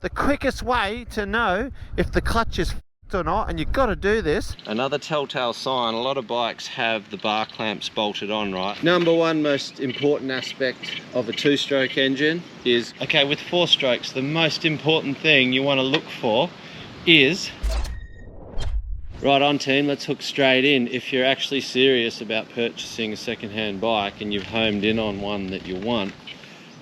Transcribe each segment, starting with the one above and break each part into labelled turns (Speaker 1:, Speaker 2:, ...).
Speaker 1: The quickest way to know if the clutch is f***ed or not, and you've got to do this. Another telltale sign, a lot of bikes have the bar clamps bolted on, right? Number one most important aspect of a two-stroke engine is, okay, with 4 strokes, the most important thing you want to look for is, right on team, let's hook straight in. If you're actually serious about purchasing a second-hand bike and you've homed in on one that you want,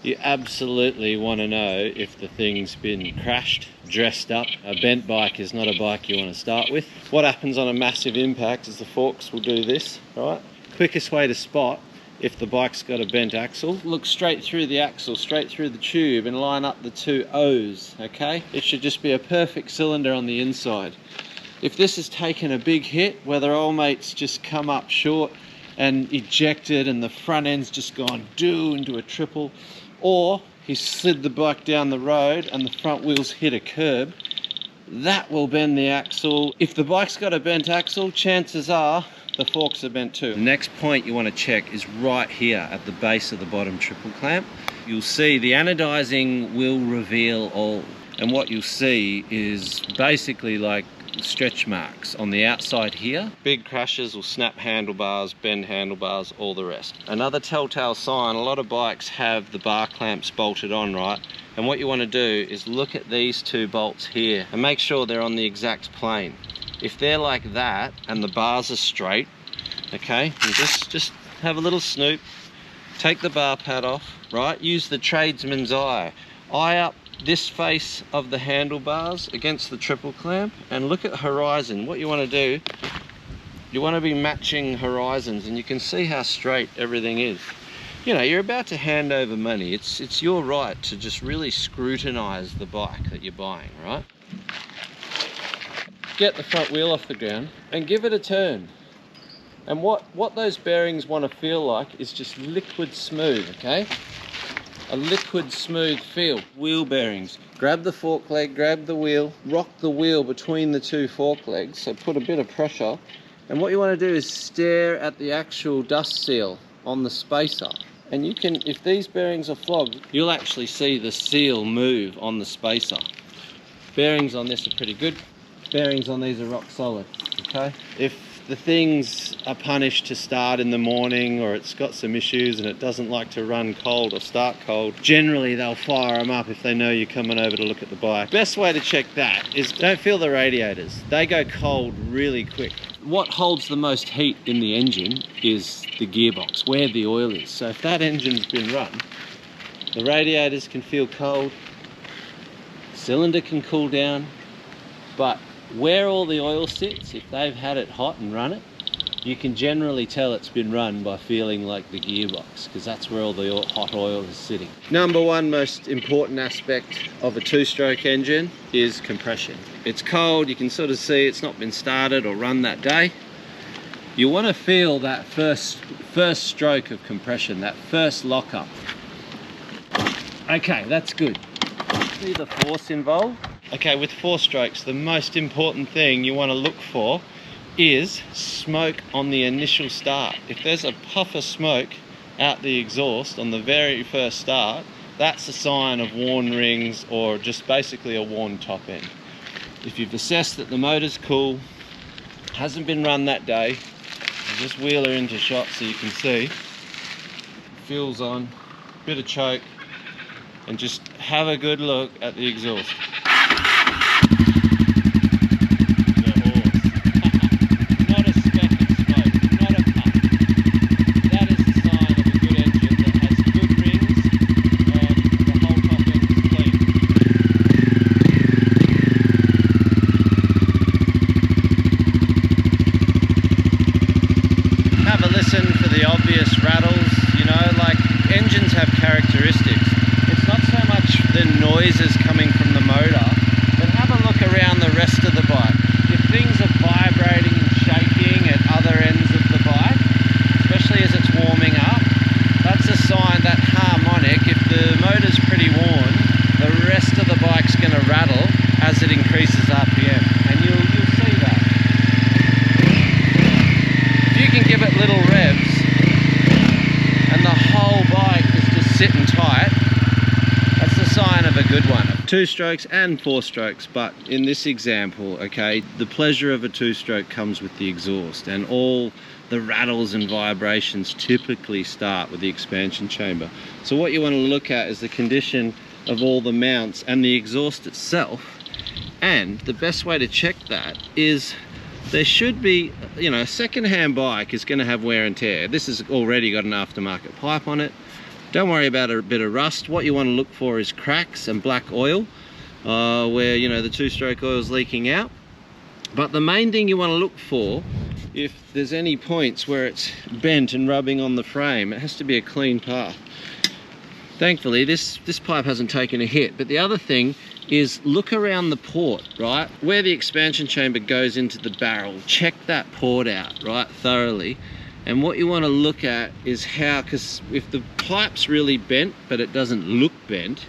Speaker 1: you absolutely want to know if the thing's been crashed, dressed up. A bent bike is not a bike you want to start with. What happens on a massive impact is the forks will do this, right? Quickest way to spot if the bike's got a bent axle, look straight through the axle, straight through the tube, and line up the 2 O's, okay? It should just be a perfect cylinder on the inside. If this has taken a big hit, where the old mate's just come up short and ejected and the front end's just gone into a triple, or he slid the bike down the road and the front wheels hit a curb, that will bend the axle. If the bike's got a bent axle, chances are the forks are bent too. The next point you want to check is right here at the base of the bottom triple clamp. You'll see the anodizing will reveal all, and what you'll see is basically like stretch marks on the outside here. Big crashes will snap handlebars, bend handlebars, all the rest. Another telltale sign, a lot of bikes have the bar clamps bolted on, right? And what you want to do is look at these 2 bolts here and make sure they're on the exact plane. If they're like that and the bars are straight, okay, and just have a little snoop, take the bar pad off, right? Use the tradesman's eye. Eye up this face of the handlebars against the triple clamp and look at horizon. What you want to do, you want to be matching horizons, and you can see how straight everything is. You know, you're about to hand over money. It's your right to just really scrutinize the bike that you're buying, right? Get the front wheel off the ground and give it a turn. And what those bearings want to feel like is just liquid smooth, okay? A liquid smooth feel. Wheel bearings. Grab the fork leg, grab the wheel, rock the wheel between the 2 fork legs, so put a bit of pressure. And what you want to do is stare at the actual dust seal on the spacer. And you can, if these bearings are flogged, you'll actually see the seal move on the spacer. Bearings on this are pretty good. Bearings on these are rock solid, okay? If the things are punished to start in the morning, or it's got some issues and it doesn't like to run cold or start cold, generally they'll fire them up if they know you're coming over to look at the bike. Best way to check that is don't feel the radiators. They go cold really quick. What holds the most heat in the engine is the gearbox, where the oil is. So if that engine's been run, the radiators can feel cold, cylinder can cool down, but where all the oil sits, if they've had it hot and run it, you can generally tell it's been run by feeling like the gearbox, because that's where all the hot oil is sitting. Number one most important aspect of a 2-stroke engine is compression. It's cold, you can sort of see it's not been started or run that day. You want to feel that first stroke of compression, that first lockup. Okay, that's good. See the force involved? Okay, with 4 strokes, the most important thing you want to look for is smoke on the initial start. If there's a puff of smoke out the exhaust on the very first start, that's a sign of worn rings or just basically a worn top end. If you've assessed that the motor's cool, hasn't been run that day, just wheel her into shot so you can see. Fuel's on, bit of choke, and just have a good look at the exhaust. Obvious rattles, you know, like engines have characteristics. It's not so much the noises coming from the motor, but have a look around the rest of the bike. If things are vibrating and shaking at other ends of the bike, especially as it's warming up, that's a sign that harmonic, if the motor's pretty worn, the rest of the bike's going to rattle as it increases RPM, and you'll see that. If you can give it little revs, and the whole bike is just sitting tight, that's the sign of a good one. 2 strokes and 4 strokes, but in this example, okay, the pleasure of a 2-stroke comes with the exhaust, and all the rattles and vibrations typically start with the expansion chamber. So what you want to look at is the condition of all the mounts and the exhaust itself, and the best way to check that is there should be, you know, a second-hand bike is going to have wear and tear. This has already got an aftermarket pipe on it. Don't worry about a bit of rust. What you want to look for is cracks and black oil, where, you know, the 2-stroke oil is leaking out. But the main thing you want to look for, if there's any points where it's bent and rubbing on the frame, it has to be a clean path. Thankfully, this pipe hasn't taken a hit. But the other thing is look around the port, right? Where the expansion chamber goes into the barrel, check that port out, right, thoroughly. And what you want to look at is how, because if the pipe's really bent, but it doesn't look bent,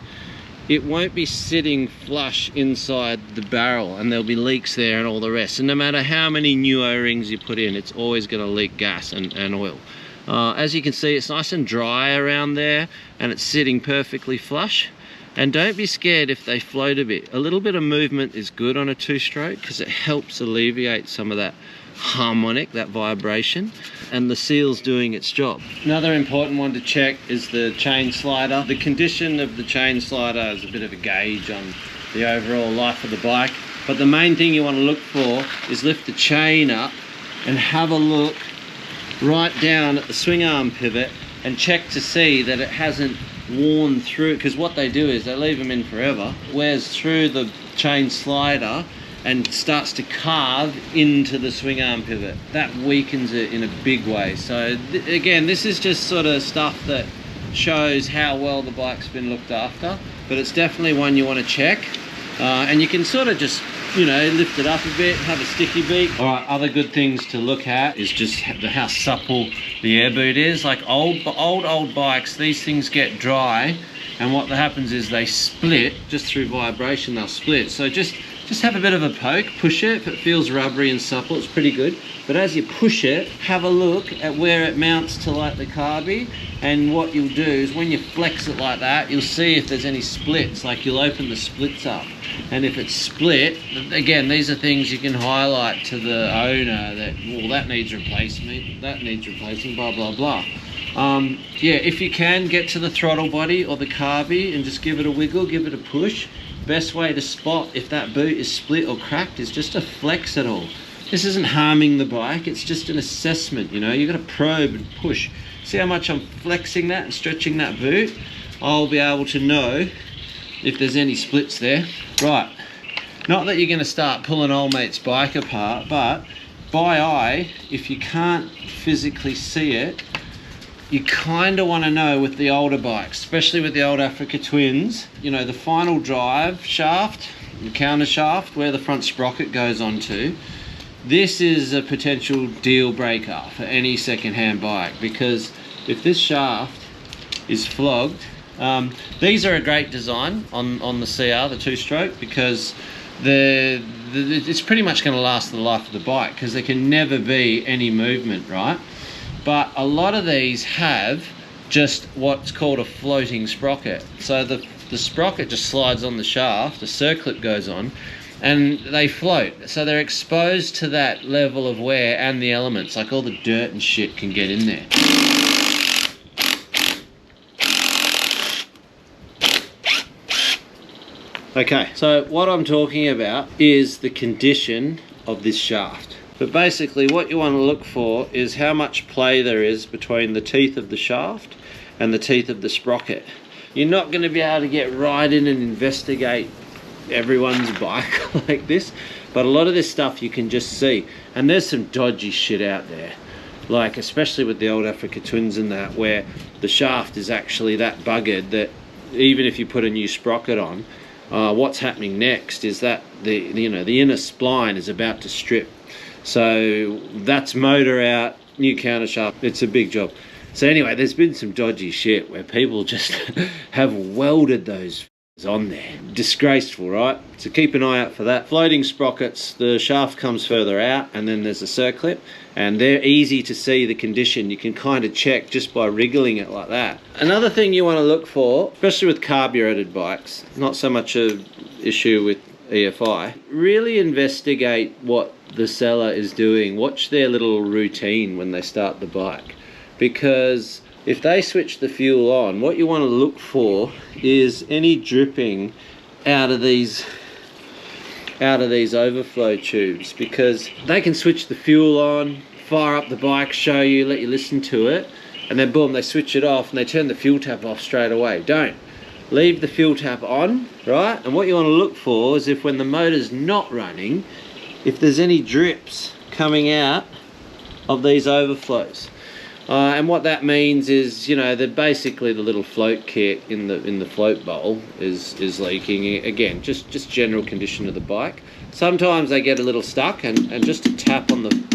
Speaker 1: it won't be sitting flush inside the barrel, and there'll be leaks there and all the rest. And no matter how many new O-rings you put in, it's always going to leak gas and oil. As you can see, it's nice and dry around there, and it's sitting perfectly flush. And don't be scared if they float a bit. A little bit of movement is good on a 2-stroke because it helps alleviate some of that harmonic, that vibration, and the seal's doing its job. Another important one to check is the chain slider. The condition of the chain slider is a bit of a gauge on the overall life of the bike, but the main thing you want to look for is lift the chain up and have a look right down at the swing arm pivot and check to see that it hasn't worn through, because what they do is they leave them in forever, wears through the chain slider and starts to carve into the swing arm pivot. That weakens it in a big way. So again, this is just sort of stuff that shows how well the bike's been looked after, but it's definitely one you want to check. And you can sort of just, you know, lift it up a bit, have a sticky beak. All right, other good things to look at is just how supple the air boot is. Like old bikes, these things get dry, and what happens is they split just through vibration. They'll split. So just have a bit of a poke, push it. If it feels rubbery and supple, it's pretty good. But as you push it, have a look at where it mounts to, like the carby. And what you'll do is when you flex it like that, you'll see if there's any splits, like you'll open the splits up. And if it's split, again, these are things you can highlight to the owner that, well, that needs replacement, that needs replacing, blah, blah, blah. Yeah, if you can, get to the throttle body or the carby and just give it a wiggle, give it a push. Best way to spot if that boot is split or cracked is just to flex it all. This isn't harming the bike, it's just an assessment, you know. You've got to probe and push. See how much I'm flexing that and stretching that boot? I'll be able to know if there's any splits there. Right, not that you're going to start pulling old mate's bike apart, but by eye, if you can't physically see it, you kind of want to know with the older bikes, especially with the old Africa Twins, you know, the final drive shaft, the counter shaft, where the front sprocket goes onto. This is a potential deal breaker for any second-hand bike, because if this shaft is flogged, these are a great design on the CR, the 2-stroke, because it's pretty much going to last the life of the bike, because there can never be any movement, right? But a lot of these have just what's called a floating sprocket. So the sprocket just slides on the shaft, the circlip goes on, and they float. So they're exposed to that level of wear, and the elements, like all the dirt and shit, can get in there. Okay, so what I'm talking about is the condition of this shaft. But basically what you want to look for is how much play there is between the teeth of the shaft and the teeth of the sprocket. You're not going to be able to get right in and investigate everyone's bike like this, but a lot of this stuff you can just see. And there's some dodgy shit out there, like especially with the old Africa Twins and that, where the shaft is actually that buggered that even if you put a new sprocket on, what's happening next is that the inner spline is about to strip. So that's motor out, new counter shaft. It's a big job. So anyway, there's been some dodgy shit where people just have welded those on there. Disgraceful, right? So keep an eye out for that. Floating sprockets, the shaft comes further out and then there's a circlip, and they're easy to see the condition. You can kind of check just by wriggling it like that. Another thing you want to look for, especially with carbureted bikes, not so much a issue with EFI, really investigate what the seller is doing. Watch their little routine when they start the bike, because if they switch the fuel on, what you want to look for is any dripping out of these overflow tubes, because they can switch the fuel on, fire up the bike, show you, let you listen to it, and then boom, they switch it off and they turn the fuel tap off straight away. Don't. Leave the fuel tap on, right? And what you want to look for is if when the motor's not running, if there's any drips coming out of these overflows. And what that means is, you know, that basically the little float kit in the float bowl is leaking. Again, just general condition of the bike. Sometimes they get a little stuck, and just a tap on the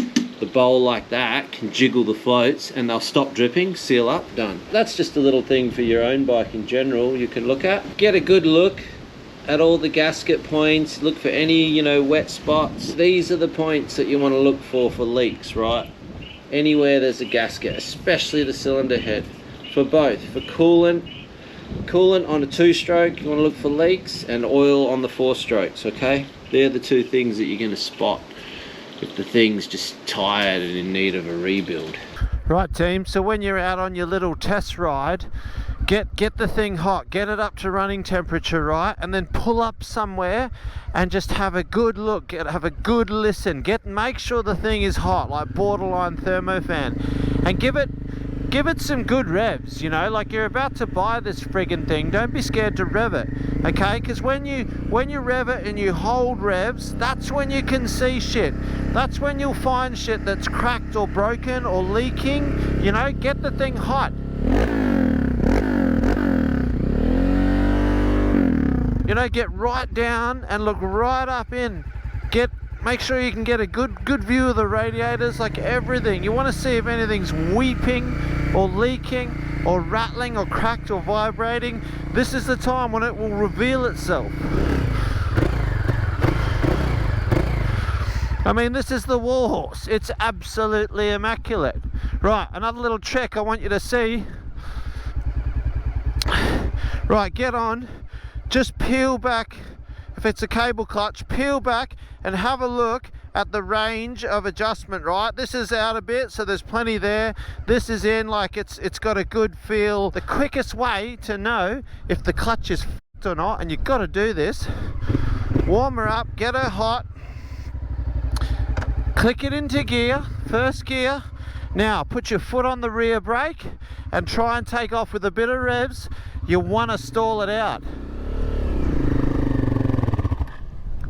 Speaker 1: bowl like that can jiggle the floats and they'll stop dripping, seal up, done. That's just a little thing for your own bike in general you can look at. Get a good look at all the gasket points, look for any, you know, wet spots. These are the points that you want to look for leaks, right? Anywhere there's a gasket, especially the cylinder head. For both, for coolant on a 2-stroke, you want to look for leaks, and oil on the 4 strokes, okay? They're the two things that you're going to spot if the thing's just tired and in need of a rebuild. Right team, so when you're out on your little test ride, get the thing hot, get it up to running temperature, right? And then pull up somewhere and just have a good look, have a good listen, make sure the thing is hot, like borderline thermofan, and give it some good revs, you know, like you're about to buy this friggin' thing. Don't be scared to rev it, okay? Because when you rev it and you hold revs, that's when you can see shit. That's when you'll find shit that's cracked or broken or leaking, you know. Get the thing hot. You know, get right down and look right up in. Make sure you can get a good view of the radiators, like everything. You want to see if anything's weeping or leaking or rattling or cracked or vibrating. This is the time when it will reveal itself. I mean, this is the Warhorse. It's absolutely immaculate. Right, another little trick I want you to see. Right, get on. Just peel back. If it's a cable clutch, peel back and have a look at the range of adjustment, right? This is out a bit, so there's plenty there. This is in, like it's got a good feel. The quickest way to know if the clutch is f***ed or not, and you've got to do this, warm her up, get her hot, click it into gear, first gear. Now put your foot on the rear brake and try and take off with a bit of revs. You want to stall it out.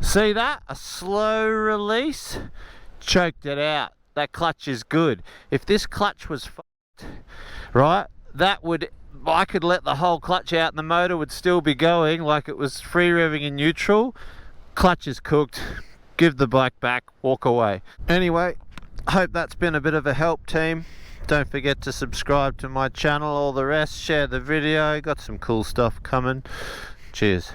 Speaker 1: See that? A slow release, choked it out. That clutch is good. If this clutch was f***ed, right, I could let the whole clutch out and the motor would still be going like it was free revving in neutral. Clutch is cooked. Give the bike back, walk away. Anyway, hope that's been a bit of a help, team. Don't forget to subscribe to my channel, all the rest, share the video, got some cool stuff coming. Cheers.